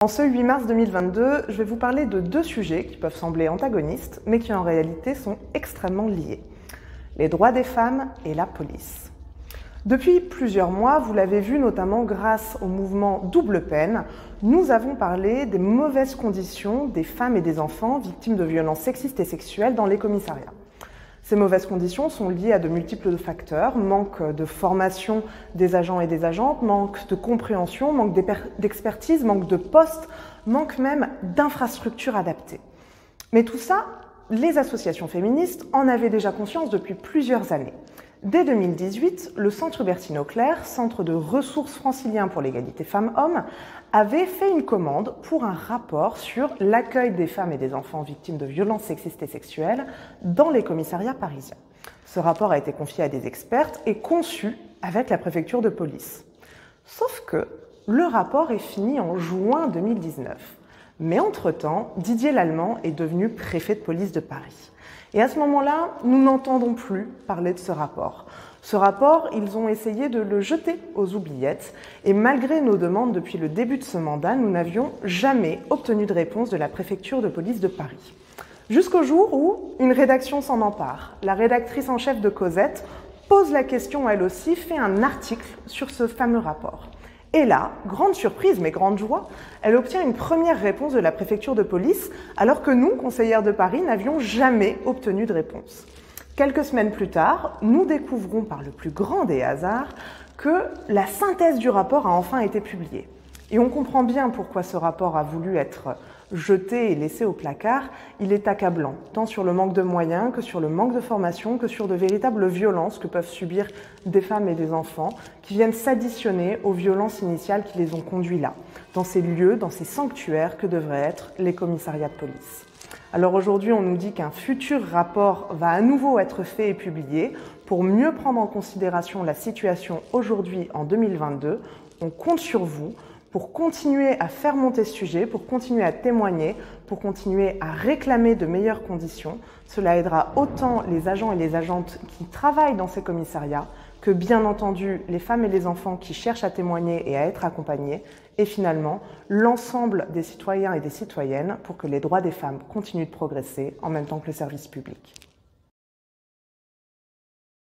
En ce 8 mars 2022, je vais vous parler de deux sujets qui peuvent sembler antagonistes, mais qui en réalité sont extrêmement liés. Les droits des femmes et la police. Depuis plusieurs mois, vous l'avez vu notamment grâce au mouvement Double Peine, nous avons parlé des mauvaises conditions des femmes et des enfants victimes de violences sexistes et sexuelles dans les commissariats. Ces mauvaises conditions sont liées à de multiples facteurs, manque de formation des agents et des agentes, manque de compréhension, manque d'expertise, manque de postes, manque même d'infrastructures adaptées. Mais tout ça, les associations féministes en avaient déjà conscience depuis plusieurs années. Dès 2018, le Centre Bertine Auclair, centre de ressources francilien pour l'égalité femmes-hommes, avait fait une commande pour un rapport sur l'accueil des femmes et des enfants victimes de violences sexistes et sexuelles dans les commissariats parisiens. Ce rapport a été confié à des expertes et conçu avec la préfecture de police. Sauf que le rapport est fini en juin 2019. Mais entre-temps, Didier Lallement est devenu préfet de police de Paris. Et à ce moment-là, nous n'entendons plus parler de ce rapport. Ce rapport, ils ont essayé de le jeter aux oubliettes et malgré nos demandes depuis le début de ce mandat, nous n'avions jamais obtenu de réponse de la préfecture de police de Paris. Jusqu'au jour où une rédaction s'en empare. La rédactrice en chef de Cosette pose la question elle aussi, fait un article sur ce fameux rapport. Et là, grande surprise mais grande joie, elle obtient une première réponse de la préfecture de police alors que nous, conseillères de Paris, n'avions jamais obtenu de réponse. Quelques semaines plus tard, nous découvrons par le plus grand des hasards que la synthèse du rapport a enfin été publiée. Et on comprend bien pourquoi ce rapport a voulu être jeté et laissé au placard. Il est accablant, tant sur le manque de moyens que sur le manque de formation, que sur de véritables violences que peuvent subir des femmes et des enfants qui viennent s'additionner aux violences initiales qui les ont conduits là, dans ces lieux, dans ces sanctuaires que devraient être les commissariats de police. Alors aujourd'hui, on nous dit qu'un futur rapport va à nouveau être fait et publié pour mieux prendre en considération la situation aujourd'hui en 2022. On compte sur vous pour continuer à faire monter ce sujet, pour continuer à témoigner, pour continuer à réclamer de meilleures conditions. Cela aidera autant les agents et les agentes qui travaillent dans ces commissariats que bien entendu les femmes et les enfants qui cherchent à témoigner et à être accompagnés, et finalement l'ensemble des citoyens et des citoyennes pour que les droits des femmes continuent de progresser en même temps que le service public.